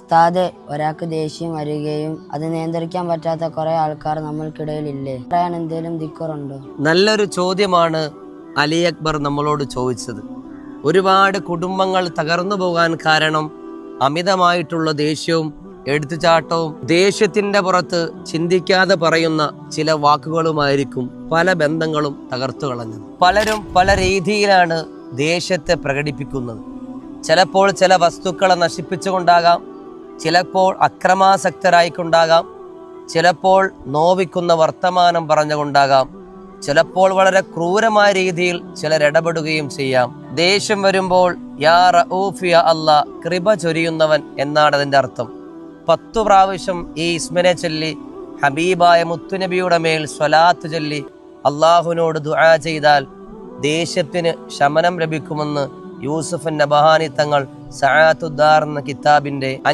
ഉസ്താദെ, ഒരാൾക്ക് ദേഷ്യം വരികയും അത് നിയന്ത്രിക്കാൻ പറ്റാത്ത കുറെ ആൾക്കാർ നമ്മൾക്കിടയിലില്ലേ? പറയാൻ എന്തെങ്കിലും ദിക്റുണ്ടോ? നല്ലൊരു ചോദ്യമാണ് അലി അക്ബർ നമ്മളോട് ചോദിച്ചത്. ഒരുപാട് കുടുംബങ്ങൾ തകർന്നു പോകാൻ കാരണം അമിതമായിട്ടുള്ള ദേഷ്യവും എടുത്തുചാട്ടവും ദേഷ്യത്തിന്റെ പുറത്ത് ചിന്തിക്കാതെ പറയുന്ന ചില വാക്കുകളുമായിരിക്കും പല ബന്ധങ്ങളും തകർത്തു കളഞ്ഞത്. പലരും പല രീതിയിലാണ് ദേഷ്യത്തെ പ്രകടിപ്പിക്കുന്നത്. ചിലപ്പോൾ ചില വസ്തുക്കളെ നശിപ്പിച്ചുകൊണ്ടാകാം, ചിലപ്പോൾ അക്രമാസക്തരായിക്കൊണ്ടാകാം, ചിലപ്പോൾ നോവിക്കുന്ന വർത്തമാനം പറഞ്ഞുകൊണ്ടാകാം, ചിലപ്പോൾ വളരെ ക്രൂരമായ രീതിയിൽ ചിലർ ഇടപെടുകയും ചെയ്യാം. ദേഷ്യം വരുമ്പോൾ യാ റഊഫ് യാ അല്ലാ, കൃപ ചൊരിയുന്നവൻ എന്നാണ് അതിൻ്റെ അർത്ഥം. 10 പ്രാവശ്യം ഈ ഇസ്മിനെ ചൊല്ലി ഹബീബായ മുത്തുനബിയുടെ മേൽ സ്വലാത്ത് ചൊല്ലി അള്ളാഹുവിനോട് ദുആ ചെയ്താൽ ദേഷ്യത്തിന് ശമനം ലഭിക്കുമെന്ന് യൂസുഫ് നബഹാനി തങ്ങൾ സഅാത്തുദ്ദാർ എന്ന കിതാബിന്റെ